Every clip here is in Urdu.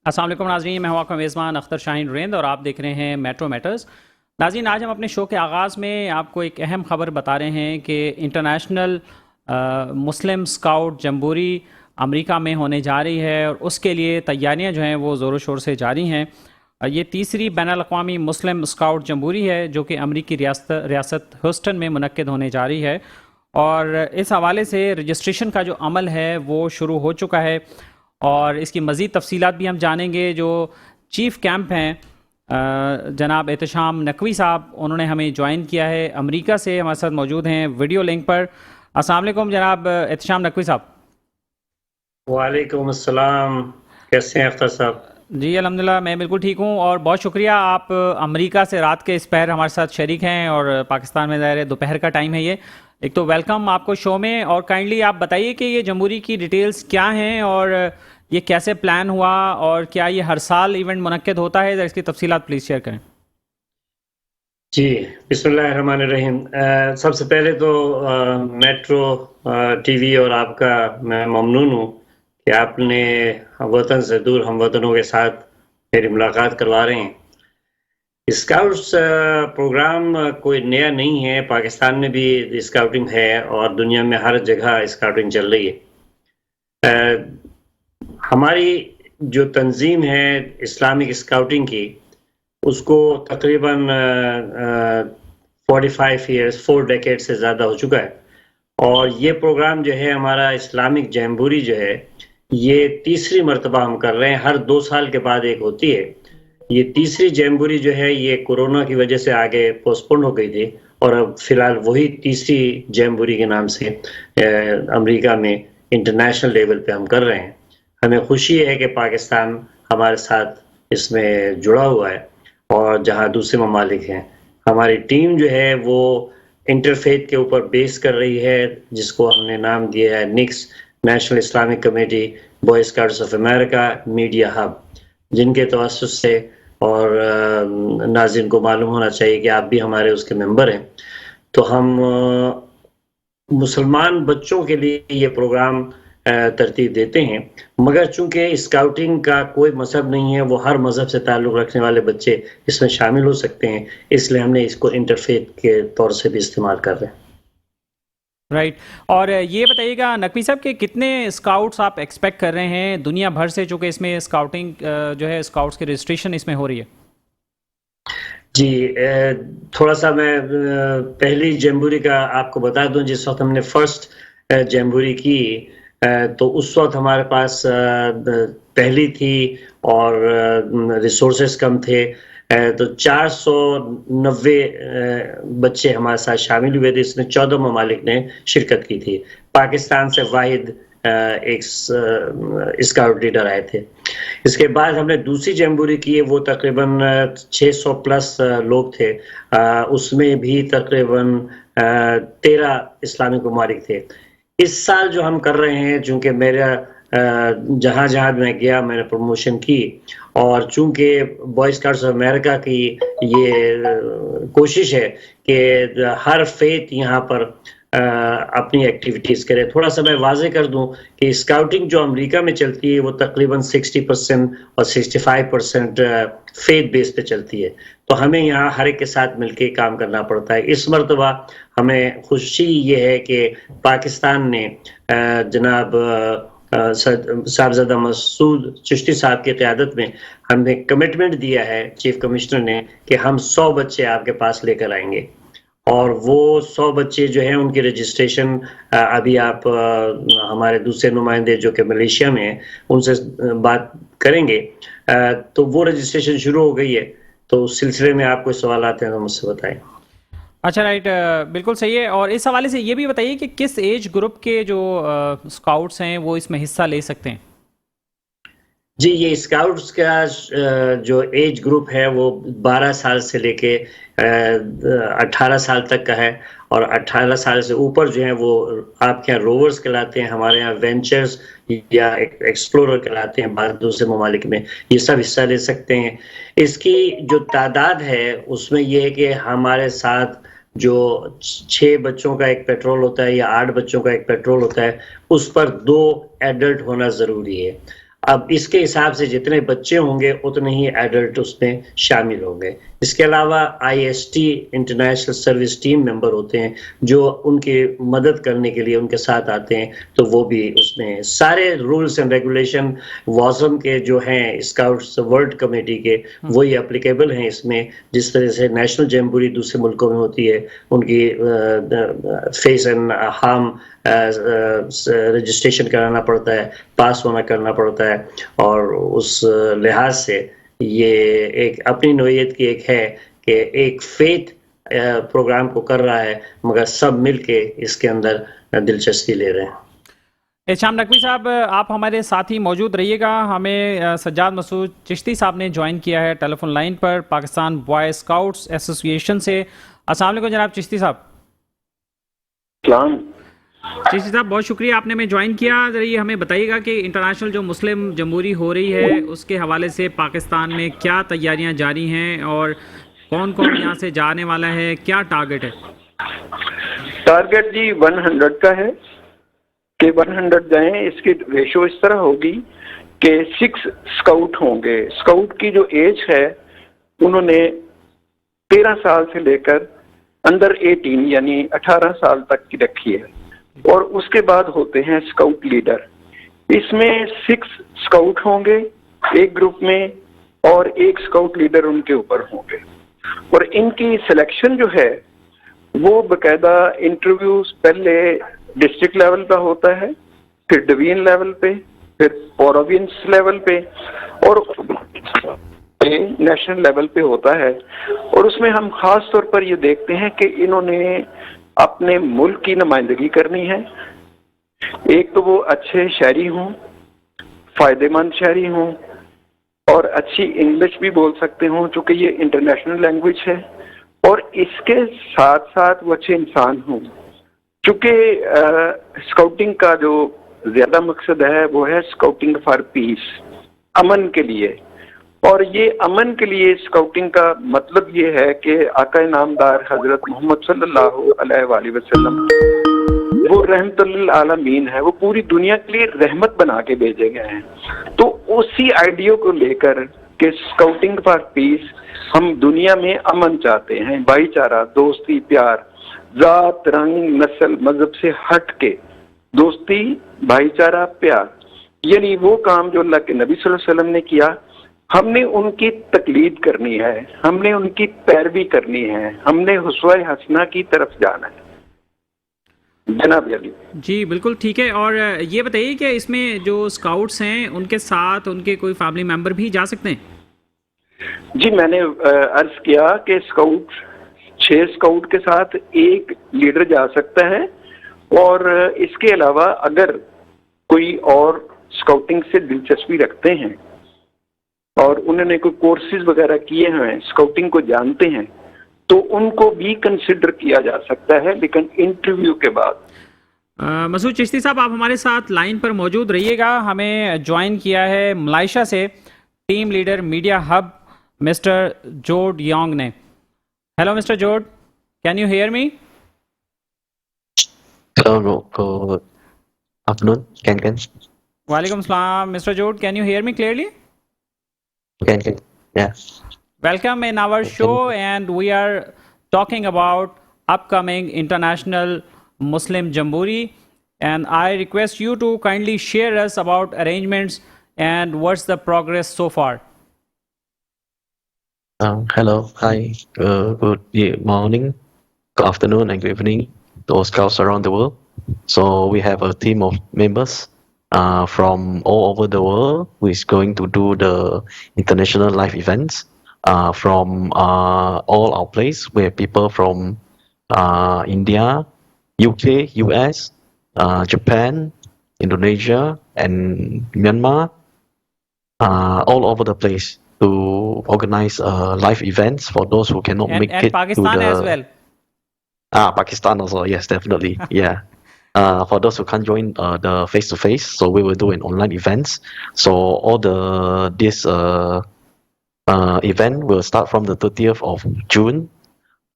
السلام علیکم ناظرین، میں ہوں آپ کا میزبان اختر شاہین ریند اور آپ دیکھ رہے ہیں میٹرو میٹرز۔ ناظرین، آج ہم اپنے شو کے آغاز میں آپ کو ایک اہم خبر بتا رہے ہیں کہ انٹرنیشنل مسلم اسکاؤٹ جمبوری امریکہ میں ہونے جا رہی ہے اور اس کے لیے تیاریاں جو ہیں وہ زور و شور سے جاری ہیں۔ یہ تیسری بین الاقوامی مسلم اسکاؤٹ جمبوری ہے جو کہ امریکی ریاست ہیوسٹن میں منعقد ہونے جا رہی ہے، اور اس حوالے سے رجسٹریشن کا جو عمل ہے وہ شروع ہو چکا ہے، اور اس کی مزید تفصیلات بھی ہم جانیں گے۔ جو چیف کیمپ ہیں جناب احتشام نقوی صاحب، انہوں نے ہمیں جوائن کیا ہے امریکہ سے، ہمارے ساتھ موجود ہیں ویڈیو لنک پر۔ السلام علیکم جناب احتشام نقوی صاحب۔ وعلیکم السلام، کیسے ہیں اختر صاحب؟ جی الحمدللہ، میں بالکل ٹھیک ہوں، اور بہت شکریہ آپ امریکہ سے رات کے اس پہر ہمارے ساتھ شریک ہیں، اور پاکستان میں ظاہر ہے دوپہر کا ٹائم ہے یہ۔ ایک تو ویلکم آپ کو شو میں، اور کائنڈلی آپ بتائیے کہ یہ جمبوری کی ڈیٹیلز کیا ہیں اور یہ کیسے پلان ہوا، اور کیا یہ ہر سال ایونٹ منعقد ہوتا ہے؟ اس کی تفصیلات پلیز شیئر کریں۔ جی بسم اللہ الرحمن الرحیم۔ سب سے پہلے تو میٹرو ٹی وی اور آپ کا میں ممنون ہوں کہ آپ نے وطن سے دور ہم وطنوں کے ساتھ میری ملاقات کروا رہے ہیں۔ اسکاؤٹس پروگرام کوئی نیا نہیں ہے، پاکستان میں بھی اسکاؤٹنگ ہے اور دنیا میں ہر جگہ اسکاؤٹنگ چل رہی ہے۔ ہماری جو تنظیم ہے اسلامک اسکاؤٹنگ کی، اس کو تقریباً 45 ایئرس 4 ڈیکیڈ سے زیادہ ہو چکا ہے، اور یہ پروگرام جو ہے ہمارا اسلامک جمبوری جو ہے یہ تیسری مرتبہ ہم کر رہے ہیں، ہر 2 سال کے بعد ایک ہوتی ہے۔ یہ تیسری جمبوری جو ہے یہ کورونا کی وجہ سے آگے پوسٹپون ہو گئی تھی، اور اب فی الحال وہی تیسری جمبوری کے نام سے امریکہ میں انٹرنیشنل لیول پہ ہم کر رہے ہیں۔ ہمیں خوشی ہے کہ پاکستان ہمارے ساتھ اس میں جڑا ہوا ہے، اور جہاں دوسرے ممالک ہیں ہماری ٹیم جو ہے وہ انٹرفیتھ کے اوپر بیس کر رہی ہے، جس کو ہم نے نام دیا ہے next, national Islamic committee boy scouts of America media hub, جن کے توسط سے، اور ناظرین کو معلوم ہونا چاہیے کہ آپ بھی ہمارے اس کے ممبر ہیں، تو ہم مسلمان بچوں کے لیے یہ پروگرام ترتیب دیتے ہیں، مگر چونکہ اسکاؤٹنگ کا کوئی مذہب نہیں ہے، وہ ہر مذہب سے تعلق رکھنے والے بچے اس میں شامل ہو سکتے ہیں، اس لیے ہم نے اس کو انٹرفیتھ کے طور سے بھی استعمال کر رہے ہیں۔ رائٹ، اور یہ بتائیے گا نقوی صاحب کہ کتنے اسکاؤٹس آپ ایکسپیکٹ کر رہے ہیں دنیا بھر سے، چونکہ اس میں اسکاؤٹنگ جو ہے اسکاؤٹس کی رجسٹریشن اس میں ہو رہی ہے؟ جی تھوڑا سا میں پہلی جمبوری کا آپ کو بتا دوں۔ جس وقت ہم نے فرسٹ جمبوری کی تو اس وقت ہمارے پاس پہلی تھی اور ریسورسز کم تھے، تو 490 بچے ہمارے ساتھ شامل ہوئے تھے، اس میں 14 ممالک نے شرکت کی تھی، پاکستان سے واحد ایک اسکاؤٹ لیڈر آئے تھے۔ اس کے بعد ہم نے دوسری جمبوری کی، وہ تقریباً 600 پلس لوگ تھے، اس میں بھی تقریباً 13 اسلامی ممالک تھے۔ اس سال جو ہم کر رہے ہیں، چونکہ میرا جہاں جہاں میں گیا میں نے پروموشن کی، اور چونکہ بوائے اسکاؤٹس آف امریکہ کی یہ کوشش ہے کہ ہر فیتھ یہاں پر اپنی ایکٹیویٹیز کرے۔ تھوڑا سا میں واضح کر دوں کہ اسکاؤٹنگ جو امریکہ میں چلتی ہے وہ تقریباً 60% اور 65% فیتھ بیس پہ چلتی ہے، تو ہمیں یہاں ہر ایک کے ساتھ مل کے کام کرنا پڑتا ہے۔ اس مرتبہ ہمیں خوشی یہ ہے کہ پاکستان نے جناب صاحبزادہ مسعود چشتی صاحب کی قیادت میں ہم نے کمٹمنٹ دیا ہے چیف کمشنر نے کہ ہم 100 بچے آپ کے پاس لے کر آئیں گے، اور وہ 100 بچے جو ہیں ان کی رجسٹریشن ابھی آپ ہمارے دوسرے نمائندے جو کہ ملیشیا میں ہیں ان سے بات کریں گے، تو وہ رجسٹریشن شروع ہو گئی ہے، تو اس سلسلے میں آپ کوئی سوالات ہیں تو مجھ سے بتائیں۔ اچھا رائٹ، بالکل صحیح ہے، اور اس حوالے سے یہ بھی بتائیے کہ کس ایج گروپ کے جو اسکاؤٹس ہیں وہ اس میں حصہ لے سکتے ہیں؟ جی یہ اسکاؤٹس کا جو ایج گروپ ہے وہ 12 سال سے لے کے 18 سال تک کا ہے، اور 18 سال سے اوپر جو ہیں وہ آپ کے یہاں روورز کہلاتے ہیں، ہمارے یہاں وینچرز یا ایکسپلورر کہلاتے ہیں بعض دوسرے ممالک میں، یہ سب حصہ لے سکتے ہیں۔ اس کی جو تعداد ہے اس میں یہ ہے کہ ہمارے ساتھ جو 6 بچوں کا ایک پیٹرول ہوتا ہے یا 8 بچوں کا ایک پیٹرول ہوتا ہے، اس پر 2 ایڈلٹ ہونا ضروری ہے۔ اب اس کے حساب سے جتنے بچے ہوں گے اتنے ہی ایڈلٹ اس میں شامل ہوں گے. اس کے علاوہ IST international service team member ہوتے ہیں جو ان کی مدد کرنے کے لیے ان کے ساتھ آتے ہیں, تو وہ بھی اس میں سارے رولز اینڈ ریگولیشن وازم کے جو ہیں اسکاؤٹس ورلڈ کمیٹی کے وہی اپلیکیبل ہیں اس میں. جس طرح سے نیشنل جیمبوری دوسرے ملکوں میں ہوتی ہے, ان کی فیس اینڈ ہارم رجسٹریشن کرانا پڑتا ہے, پاس ہونا کرنا پڑتا ہے, اور اس لحاظ سے یہ ایک اپنی نوعیت کی ایک ہے کہ ایک فیتھ پروگرام کو کر رہا ہے, مگر سب مل کے اس کے اندر دلچسپی لے رہے ہیں. احتشام نقوی صاحب, آپ ہمارے ساتھ ہی موجود رہیے گا. ہمیں سجاد مسعود چشتی صاحب نے جوائن کیا ہے ٹیلی فون لائن پر پاکستان بوائے اسکاؤٹس ایسوسی ایشن سے. السلام علیکم جناب چشتی صاحب. اسلام. چشتی صاحب بہت شکریہ آپ نے ہمیں جوائن کیا. ذرا یہ ہمیں بتائیے گا کہ انٹرنیشنل جو مسلم جمہوری ہو رہی ہے اس کے حوالے سے پاکستان میں کیا تیاریاں جاری ہیں اور کون کون یہاں سے جانے والا ہے, کیا ٹارگٹ ہے؟ ٹارگٹ جی 100 کا ہے کہ 100 جائیں. اس کی ریشو اس طرح ہوگی کہ 6 اسکاؤٹ ہوں گے. اسکاؤٹ کی جو ایج ہے انہوں نے 13 سال سے لے کر انڈر 18 یعنی 18 سال تک کی رکھی ہے, اور اس کے بعد ہوتے ہیں اسکاؤٹ لیڈر. اس میں 6 اسکاؤٹ ہوں گے ایک گروپ میں, اور ایک اسکاؤٹ لیڈر ان کے اوپر ہوں گے. اور ان کی سلیکشن جو ہے وہ باقاعدہ انٹرویوز پہلے ڈسٹرکٹ لیول پہ ہوتا ہے, پھر ڈویژن لیول پہ, پھر پروونس لیول پہ, اور نیشنل لیول پہ ہوتا ہے. اور اس میں ہم خاص طور پر یہ دیکھتے ہیں کہ انہوں نے اپنے ملک کی نمائندگی کرنی ہے. ایک تو وہ اچھے شہری ہوں, فائدہ مند شہری ہوں, اور اچھی انگلش بھی بول سکتے ہوں چونکہ یہ انٹرنیشنل لینگویج ہے, اور اس کے ساتھ ساتھ وہ اچھے انسان ہوں. چونکہ اسکاؤٹنگ کا جو زیادہ مقصد ہے وہ ہے اسکاؤٹنگ فار پیس, امن کے لیے. اور یہ امن کے لیے اسکاؤٹنگ کا مطلب یہ ہے کہ آقا نامدار حضرت محمد صلی اللہ علیہ وآلہ وسلم وہ رحمت للعالمین ہے, وہ پوری دنیا کے لیے رحمت بنا کے بھیجے گئے ہیں. تو اسی آئیڈیا کو لے کر کہ اسکاؤٹنگ فار پیس, ہم دنیا میں امن چاہتے ہیں, بھائی چارہ, دوستی, پیار, ذات, رنگ, نسل, مذہب سے ہٹ کے دوستی, بھائی چارہ, پیار. یعنی وہ کام جو اللہ کے نبی صلی اللہ علیہ وسلم نے کیا, ہم نے ان کی تقلید کرنی ہے, ہم نے ان کی پیروی کرنی ہے, ہم نے اسوہ حسنہ کی طرف جانا ہے. جناب علی جی بالکل ٹھیک ہے. اور یہ بتائیے کہ اس میں جو اسکاؤٹس ہیں ان کے ساتھ ان کے کوئی فیملی ممبر بھی جا سکتے ہیں؟ جی میں نے عرض کیا کہ 6 اسکاؤٹ کے ساتھ ایک لیڈر جا سکتا ہے, اور اس کے علاوہ اگر کوئی اور اسکاؤٹنگ سے دلچسپی رکھتے ہیں اور انہوں نے کوئی کورسز وغیرہ کیے ہیں, اسکاؤٹنگ کو جانتے ہیں, تو ان کو بھی کنسیڈر کیا جا سکتا ہے, لیکن انٹرویو کے بعد. مسعود چشتی صاحب آپ ہمارے ساتھ لائن پر موجود رہیے گا. ہمیں جوائن کیا ہے ملائیشیا سے team leader media hub mister Jord Yang نے. Hello mister Jord, can you hear me? Good afternoon. Can. وعلیکم السلام mister Jord, can you hear me clearly? Can. Yeah. Welcome in our show, and we are talking about upcoming International Muslim Jamboree, and I request you to kindly share us about arrangements and what's the progress so far. Hello. Hi. Good morning, good afternoon, and good evening to all scouts around the world. So we have a team of members from all over the world who is going to do the international live events. From all our place, we have people from India, UK, US, Japan, Indonesia, and Myanmar, all over the place to organize live events for those who cannot make And it Pakistan to the... as well. Pakistan also, yes, definitely, yeah. For those who can't join the face-to-face, so we will do an online events. So all this event will start from the 30th of June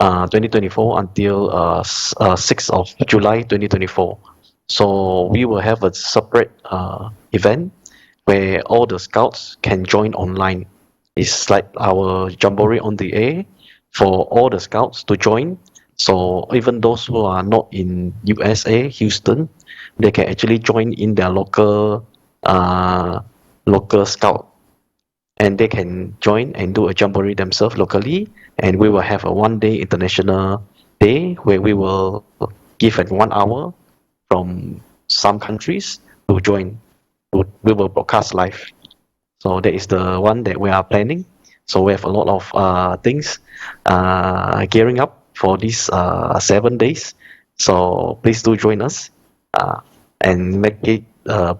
2024 until 6th of July 2024. So we will have a separate event where all the scouts can join online. It's like our Jamboree on the air for all the scouts to join. So even those who are not in USA, Houston, they can actually join in their local scout, and they can join and do a Jamboree themselves locally. And we will have a one-day international day where we will give it 1 hour from some countries to join. We will broadcast live. So that is the one that we are planning. So we have a lot of things gearing up for these 7 days. So please do join us and make it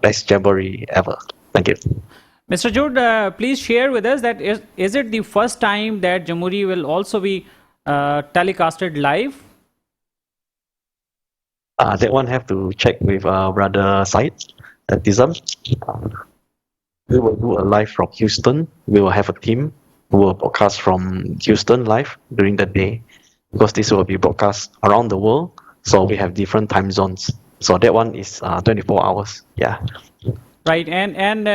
best Jamboree ever. Thank you. Mr. Jude, please share with us that is it the first time that Jamboree will also be telecasted live? That one have to check with Brother Said at Tizam. We will do a live from Houston. We will have a team who will broadcast from Houston live during the day, because this will be broadcast around the world. So we have different time zones. So that one is 24 hours. Yeah. Right. And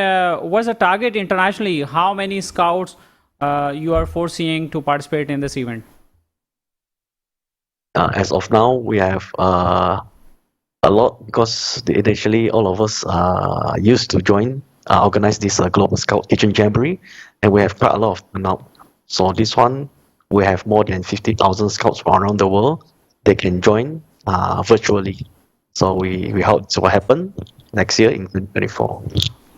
what's the target internationally? How many scouts you are foreseeing to participate in this event? As of now, we have a lot, because initially all of us used to organize this Global Scout Kitchen Jamboree, and we have quite a lot of turnout. So this one, we have more than 50,000 scouts from around the world. They can join virtually. So we hope it will happen next year in 2024.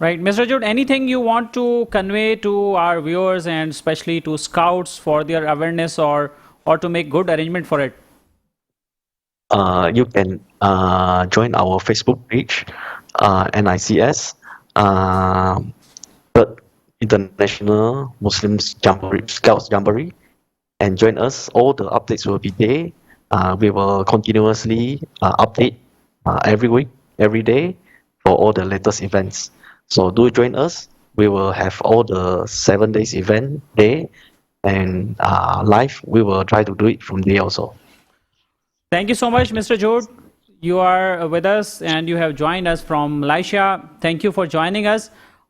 Right. Mr. Jude, anything you want to convey to our viewers and especially to scouts for their awareness or to make good arrangement for it? You can join our Facebook page, NICS, Third International Muslim Scouts Jamboree, and join us. All the updates will be there. We will continuously update every week, every day for all the latest events. So do join us. We will have all the 7 days event there, and live. We will try to do it from there also. Thank you so much, Mr. Jude. You are with us and you have joined us from Malaysia. Thank you for joining us.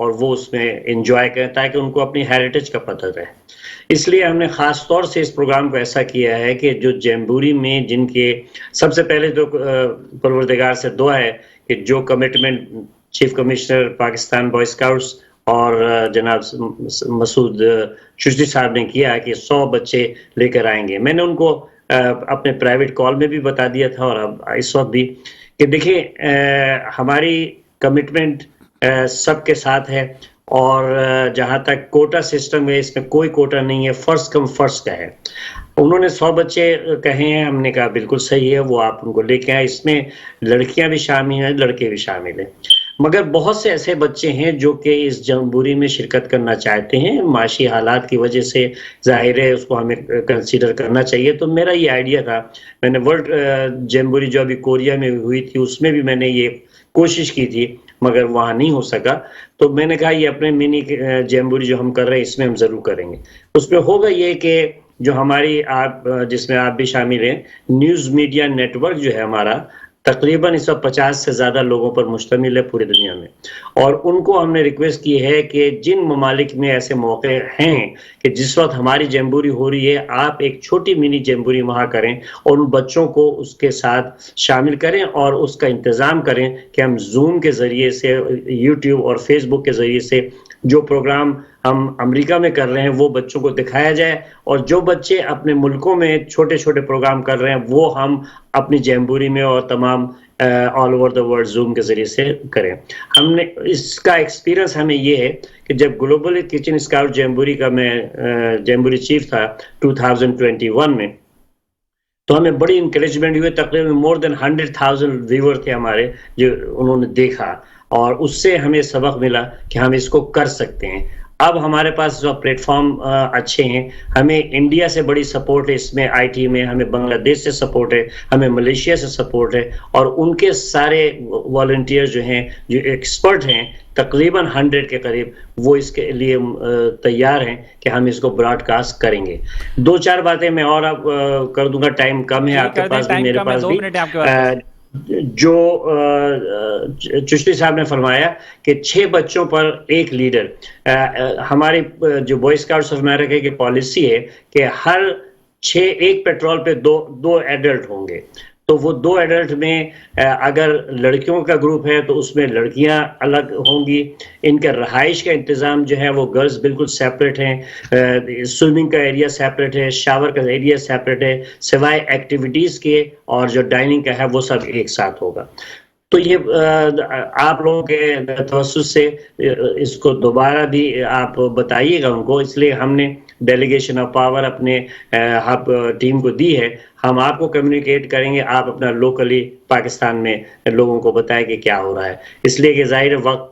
اور وہ اس میں انجوائے کریں تاکہ ان کو اپنی ہیریٹیج کا پتہ رہے. اس لیے ہم نے خاص طور سے اس پروگرام کو ایسا کیا ہے کہ جو جیمبوری میں جن کے سب سے پہلے تو پروردگار سے دعا ہے کہ جو commitment chief commissioner Pakistan boy scouts اور جناب مسعود چشتی صاحب نے کیا کہ 100 بچے لے کر آئیں گے. میں نے ان کو اپنے پرائیویٹ کال میں بھی بتا دیا تھا اور اب اس وقت بھی کہ دیکھیں ہماری کمٹمنٹ سب کے ساتھ ہے اور جہاں تک کوٹا سسٹم ہے اس میں کوئی کوٹا نہیں ہے, فرسٹ کم فرسٹ کا ہے. انہوں نے 100 بچے کہے ہیں, ہم نے کہا بالکل صحیح ہے, وہ آپ ان کو لے کے آئے. اس میں لڑکیاں بھی شامل ہیں, لڑکے بھی شامل ہیں, مگر بہت سے ایسے بچے ہیں جو کہ اس جمبوری میں شرکت کرنا چاہتے ہیں. معاشی حالات کی وجہ سے ظاہر ہے اس کو ہمیں کنسیڈر کرنا چاہیے. تو میرا یہ آئیڈیا تھا, میں نے ورلڈ جمبوری جو ابھی کوریا میں ہوئی تھی اس میں بھی میں نے یہ کوشش کی تھی مگر وہاں نہیں ہو سکا. تو میں نے کہا یہ اپنے منی جمبوری جو ہم کر رہے ہیں اس میں ہم ضرور کریں گے. اس میں ہوگا یہ کہ جو ہماری آپ جس میں آپ بھی شامل ہیں نیوز میڈیا نیٹ ورک جو ہے ہمارا تقریباً 150 سے زیادہ لوگوں پر مشتمل ہے پوری دنیا میں, اور ان کو ہم نے ریکویسٹ کی ہے کہ جن ممالک میں ایسے موقع ہیں کہ جس وقت ہماری جمبوری ہو رہی ہے آپ ایک چھوٹی منی جمبوری وہاں کریں اور ان بچوں کو اس کے ساتھ شامل کریں اور اس کا انتظام کریں کہ ہم زوم کے ذریعے سے, یوٹیوب اور فیس بک کے ذریعے سے جو پروگرام ہم امریکہ میں کر رہے ہیں وہ بچوں کو دکھایا جائے, اور جو بچے اپنے ملکوں میں چھوٹے چھوٹے پروگرام کر رہے ہیں وہ ہم اپنی جمبوری میں اور تمام all over the world zoom کے ذریعے سے کریں. ہم نے اس کا ایکسپیرینس ہمیں یہ ہے کہ جب گلوبل کچن اسکاؤٹ جمبوری کا میں جمبوری چیف تھا 2021 میں, تو ہمیں بڑی انکریجمنٹ ہوئی. تقریباً مور دین 100,000 ویور تھے ہمارے جو انہوں نے دیکھا, اور اس سے ہمیں سبق ملا کہ ہم اس کو کر سکتے ہیں. اب ہمارے پاس جو پلیٹ فارم اچھے ہیں, ہمیں انڈیا سے بڑی سپورٹ ہے اس میں آئی ٹی میں, ہمیں بنگلہ دیش سے سپورٹ ہے, ہمیں ملیشیا سے سپورٹ ہے, اور ان کے سارے والنٹیئر جو ہیں جو ایکسپرٹ ہیں تقریباً 100 کے قریب, وہ اس کے لیے تیار ہیں کہ ہم اس کو براڈ کاسٹ کریں گے. 2-4 باتیں میں اور اب کر دوں گا, ٹائم کم ہے آپ کے پاس بھی میرے پاس بھی. جو چشتی صاحب نے فرمایا کہ 6 بچوں پر ایک لیڈر, ہماری جو بوائے اسکاؤٹس آف امریکہ کی پالیسی ہے کہ ہر 6 ایک پیٹرول پہ دو ایڈلٹ ہوں گے. تو وہ 2 ایڈلٹ میں اگر لڑکیوں کا گروپ ہے تو اس میں لڑکیاں الگ ہوں گی. ان کے رہائش کا انتظام جو ہے وہ گرلز بالکل سیپریٹ ہیں, سوئمنگ کا ایریا سیپریٹ ہے, شاور کا ایریا سیپریٹ ہے, سوائے ایکٹیویٹیز کے, اور جو ڈائننگ کا ہے وہ سب ایک ساتھ ہوگا. تو یہ آپ لوگوں کے توسط سے اس کو دوبارہ بھی آپ بتائیے گا ان کو, اس لیے ہم نے ڈیلیگیشن آف پاور اپنے ہب ٹیم کو دی ہے. ہم آپ کو کمیونیکیٹ کریں گے, آپ اپنا لوکلی پاکستان میں لوگوں کو بتائیں کہ کیا ہو رہا ہے. اس لیے کہ ظاہر وقت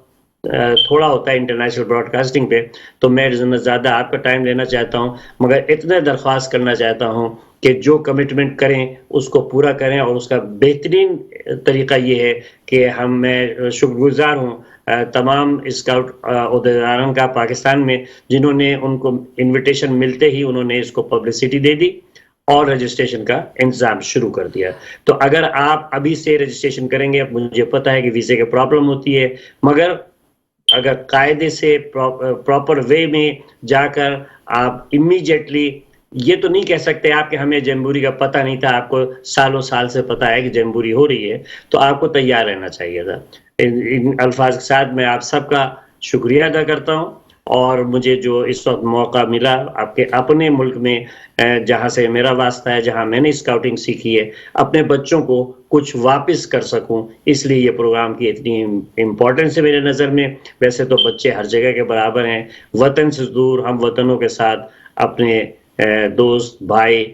تھوڑا ہوتا ہے انٹرنیشنل براڈ کاسٹنگ پہ, تو میں زیادہ آپ کا ٹائم لینا چاہتا ہوں, مگر اتنا درخواست کرنا چاہتا ہوں کہ جو کمٹمنٹ کریں اس کو پورا کریں. اور اس کا بہترین طریقہ یہ ہے کہ میں شکر گزار ہوں تمام اسکاؤٹ عہدیداران کا پاکستان میں, جنہوں نے ان کو انویٹیشن ملتے ہی انہوں نے اس کو پبلسٹی دے دی اور رجسٹریشن کا انتظام شروع کر دیا. تو اگر آپ ابھی سے رجسٹریشن کریں گے, مجھے پتا ہے کہ ویزے کی پرابلم ہوتی ہے, مگر اگر قاعدے سے پراپر وے میں جا کر آپ امیجیٹلی, یہ تو نہیں کہہ سکتے آپ کہ ہمیں جمبوری کا پتہ نہیں تھا, آپ کو سالوں سال سے پتہ ہے کہ جمبوری ہو رہی ہے, تو آپ کو تیار رہنا چاہیے تھا. ان الفاظ کے ساتھ میں آپ سب کا شکریہ ادا کرتا ہوں, اور مجھے جو اس وقت موقع ملا آپ کے اپنے ملک میں جہاں سے میرا واسطہ ہے, جہاں میں نے اسکاؤٹنگ سیکھی ہے, اپنے بچوں کو کچھ واپس کر سکوں, اس لیے یہ پروگرام کی اتنی امپورٹنس ہے میرے نظر میں. ویسے تو بچے ہر جگہ کے برابر ہیں, وطن سے دور ہم وطنوں کے ساتھ اپنے دوست بھائی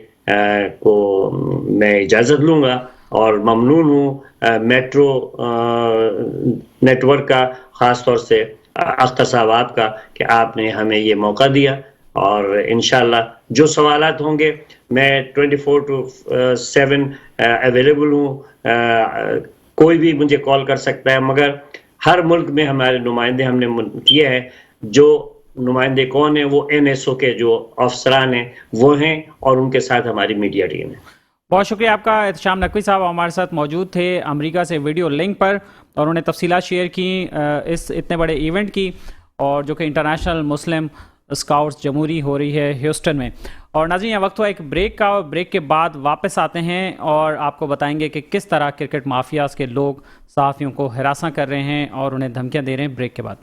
کو میں اجازت لوں گا, اور ممنون ہوں میٹرو نیٹ ورک کا, خاص طور سے اختر صاحب آپ کا, کہ آپ نے ہمیں یہ موقع دیا. اور انشاءاللہ جو سوالات ہوں گے میں 24/7 اویلیبل ہوں, کوئی بھی مجھے کال کر سکتا ہے. مگر ہر ملک میں ہمارے نمائندے ہم نے کیے ہیں, جو نمائندے کون ہیں, وہ NSO کے جو افسران ہیں وہ ہیں, اور ان کے ساتھ ہماری میڈیا ٹیم ہے. بہت شکریہ آپ کا. احتشام نقوی صاحب ہمارے ساتھ موجود تھے امریکہ سے ویڈیو لنک پر, اور انہوں نے تفصیلات شیئر کی اس اتنے بڑے ایونٹ کی. اور جو کہ انٹرنیشنل مسلم اسکاؤٹس جمہوری ہو رہی ہے ہیوسٹن میں. اور ناظرین یہ وقت ہوا ایک بریک کا، اور بریک کے بعد واپس آتے ہیں اور آپ کو بتائیں گے کہ کس طرح کرکٹ مافیاز کے لوگ صحافیوں کو ہراساں کر رہے ہیں اور انہیں دھمکیاں دے رہے ہیں. بریک کے بعد.